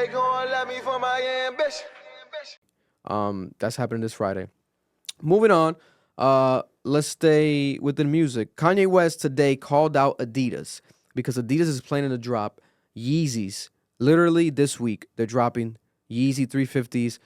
they gon' love me for my ambition. That's happening this Friday. Moving on, let's stay within music. Kanye West today called out Adidas because Adidas is planning to drop Yeezys. Literally this week, they're dropping Yeezy 350s,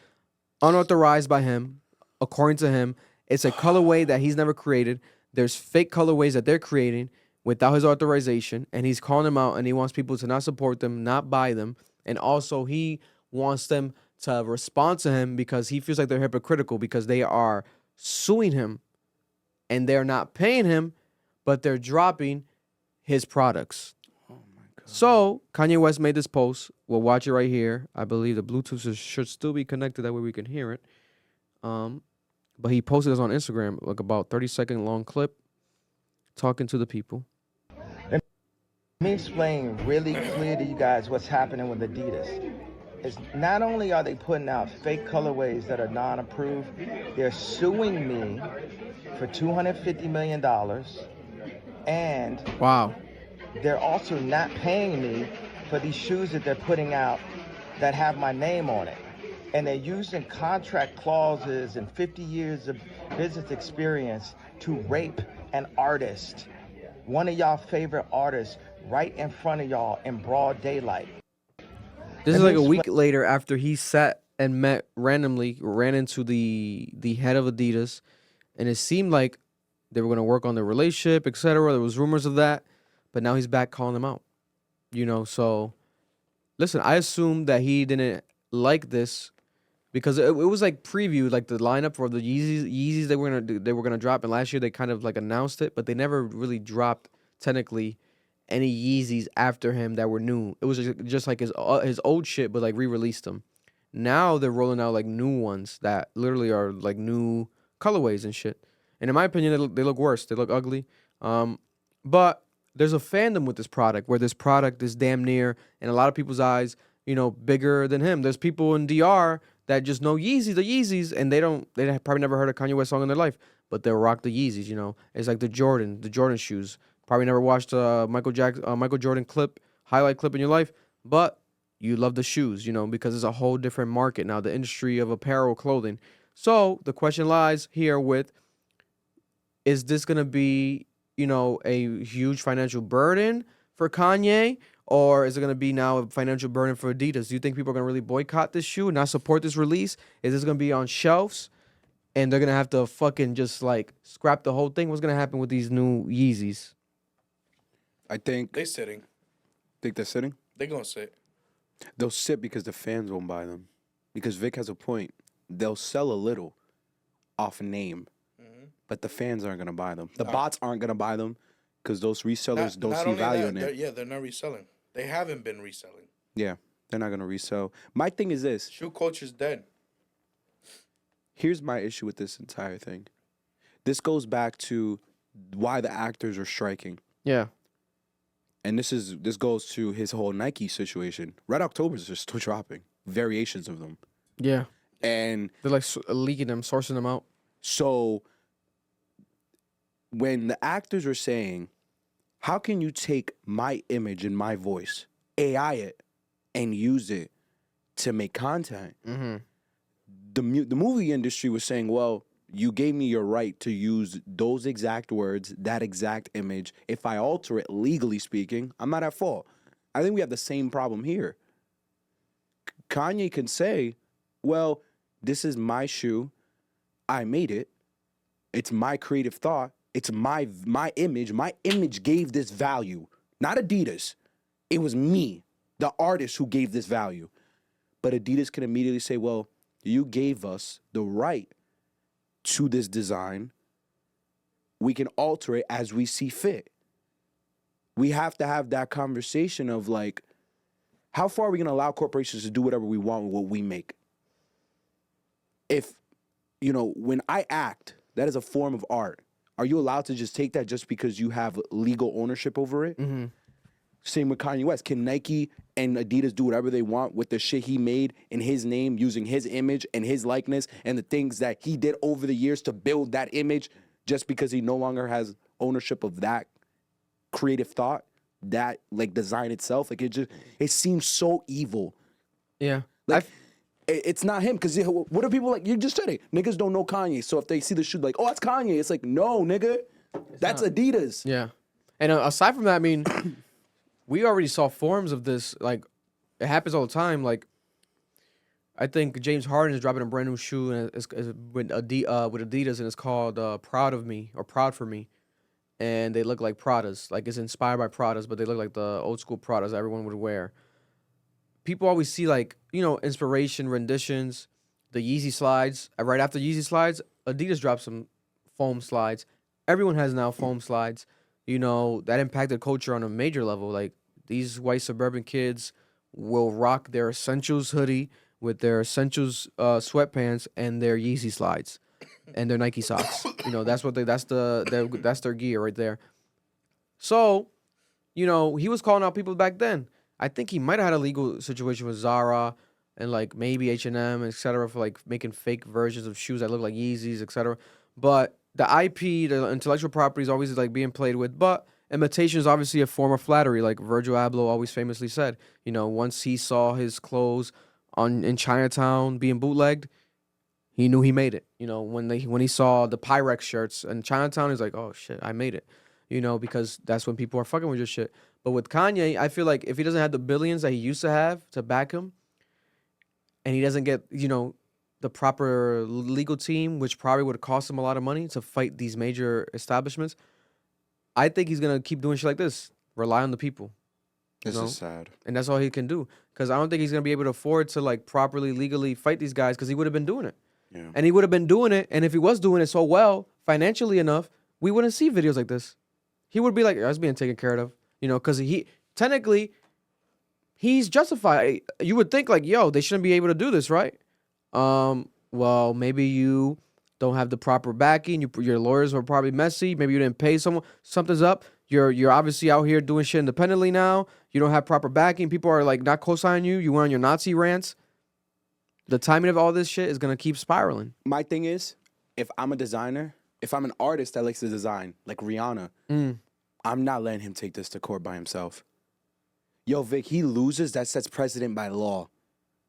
unauthorized by him. According to him, it's a colorway that he's never created. There's fake colorways that they're creating without his authorization, and he's calling them out, and he wants people to not support them, not buy them, and also he wants them to respond to him because he feels like they're hypocritical because they are suing him and they're not paying him, but they're dropping his products. Oh my God. So Kanye West made this post. We'll watch it right here. I believe the Bluetooth should still be connected. That way we can hear it. But he posted this on Instagram, like about 30-second long clip, talking to the people. Let me explain really clear to you guys what's happening with Adidas. It's not only are they putting out fake colorways that are non-approved, they're suing me for $250 million, and Wow. they're also not paying me for these shoes that they're putting out that have my name on it. And they're using contract clauses and 50 years of business experience to rape an artist, one of y'all favorite artists, right in front of y'all in broad daylight. This is Let like me a week later after he sat and ran into the head of Adidas, and it seemed like they were going to work on their relationship, etc. There was rumors of that, but now he's back calling them out. So listen, I assumed that he didn't like this because it was like previewed, like the lineup for the Yeezys they were gonna drop, and last year they kind of like announced it, but they never really dropped technically any Yeezys after him that were new. It was just like his old shit, but like re-released them. Now they're rolling out like new ones that literally are like new colorways and shit. And in my opinion, they look worse. They look ugly. But there's a fandom with this product where this product is damn near, in a lot of people's eyes, bigger than him. There's people in DR that just know Yeezys, and they have probably never heard a Kanye West song in their life, but they'll rock the Yeezys. It's like the Jordan shoes. Probably never watched a Michael Jordan highlight clip in your life, but you love the shoes, because it's a whole different market now, the industry of apparel clothing. So the question lies here with, is this going to be, a huge financial burden for Kanye, or is it going to be now a financial burden for Adidas? Do you think people are going to really boycott this shoe and not support this release? Is this going to be on shelves and they're going to have to fucking just like scrap the whole thing? What's going to happen with these new Yeezys? I think They sitting. they're sitting. They gonna sit. They'll sit because the fans won't buy them. Because Vic has a point. They'll sell a little off name, but the fans aren't gonna buy them. The bots aren't gonna buy them because those resellers don't see only value that, in it. they're not reselling. They haven't been reselling. Yeah, they're not gonna resell. My thing is this. Shoe culture's dead. Here's my issue with this entire thing. This goes back to why the actors are striking. Yeah. And this goes to his whole Nike situation. Red Octobers are still dropping variations of them. Yeah. And They're like leaking them, sourcing them out. so when the actors are saying, how can you take my image and my voice, AI it, and use it to make content? Mm-hmm. The movie industry was saying, well, you gave me your right to use those exact words, that exact image. If I alter it, legally speaking, I'm not at fault. I think we have the same problem here. Kanye can say, well, this is my shoe. I made it. It's my creative thought. It's my image. My image gave this value. Not Adidas. It was me, the artist, who gave this value. But Adidas can immediately say, well, you gave us the right to this design. We can alter it as we see fit. We have to have that conversation of like, how far are we going to allow corporations to do whatever we want with what we make? If, when I act, that is a form of art. Are you allowed to just take that just because you have legal ownership over it? Mm-hmm. Same with Kanye West. Can Nike and Adidas do whatever they want with the shit he made in his name, using his image and his likeness and the things that he did over the years to build that image, just because he no longer has ownership of that creative thought, that like design itself? Like it seems so evil Yeah. Like, it's not him, because what are people like? You just said it. Niggas don't know Kanye, so if they see the shoe, like, oh, that's Kanye. It's like, no, nigga, that's Adidas. Yeah. And aside from that, I mean, we already saw forms of this. Like, it happens all the time. Like, I think James Harden is dropping a brand new shoe and it's with Adidas, and it's called Proud of Me or Proud for Me. And they look like Pradas. Like, it's inspired by Pradas, but they look like the old school Pradas everyone would wear. People always see, like, you know, inspiration, renditions, the Yeezy slides. Right after Yeezy slides, Adidas dropped some foam slides. Everyone has now foam slides. You know, that impacted culture on a major level. Like, these white suburban kids will rock their Essentials hoodie with their Essentials sweatpants and their Yeezy slides and their Nike socks. You know, that's their gear right there. So, you know, he was calling out people back then. I think he might have had a legal situation with Zara and like maybe H&M, et cetera, for like making fake versions of shoes that look like Yeezys, et cetera. But the IP, the intellectual property, is always like being played with. But imitation is obviously a form of flattery, like Virgil Abloh always famously said. You know, once he saw his clothes in Chinatown being bootlegged, he knew he made it. You know, when he saw the Pyrex shirts in Chinatown, he's like, oh shit, I made it. You know, because that's when people are fucking with your shit. But with Kanye, I feel like if he doesn't have the billions that he used to have to back him, and he doesn't get, you know, the proper legal team, which probably would cost him a lot of money to fight these major establishments, I think he's gonna keep doing shit like this. Rely on the people. This is sad. And that's all he can do. Because I don't think he's gonna be able to afford to like properly legally fight these guys, because he would have been doing it. Yeah. And he would have been doing it, and if he was doing it so well, financially enough, we wouldn't see videos like this. He would be like, I was being taken care of. You know, because technically, he's justified. You would think like, yo, they shouldn't be able to do this, right? Well, maybe you don't have the proper backing. Your lawyers were probably messy. Maybe you didn't pay someone. Something's up. You're obviously out here doing shit independently now. You don't have proper backing. People are like not co-signing you. You went on your Nazi rants. The timing of all this shit is gonna keep spiraling. My thing is, if I'm a designer, if I'm an artist that likes to design, like Rihanna, I'm not letting him take this to court by himself. Yo, Vic, he loses, that sets precedent by law.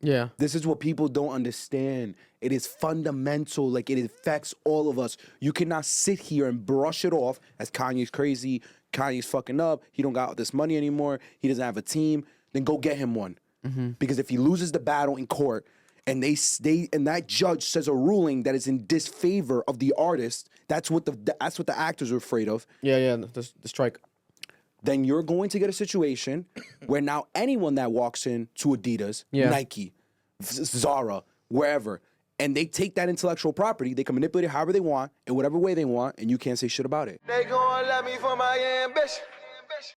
Yeah. This is what people don't understand. It is fundamental. Like, it affects all of us. You cannot sit here and brush it off as Kanye's crazy, Kanye's fucking up, he don't got this money anymore, he doesn't have a team. Then go get him one. Because if he loses the battle in court and and that judge says a ruling that is in disfavor of the artist, that's what the actors are afraid of. Yeah, the strike. Then you're going to get a situation where now anyone that walks in to Adidas, Nike, Zara, wherever, and they take that intellectual property, they can manipulate it however they want, in whatever way they want, and you can't say shit about it. They gon' love me for my ambition.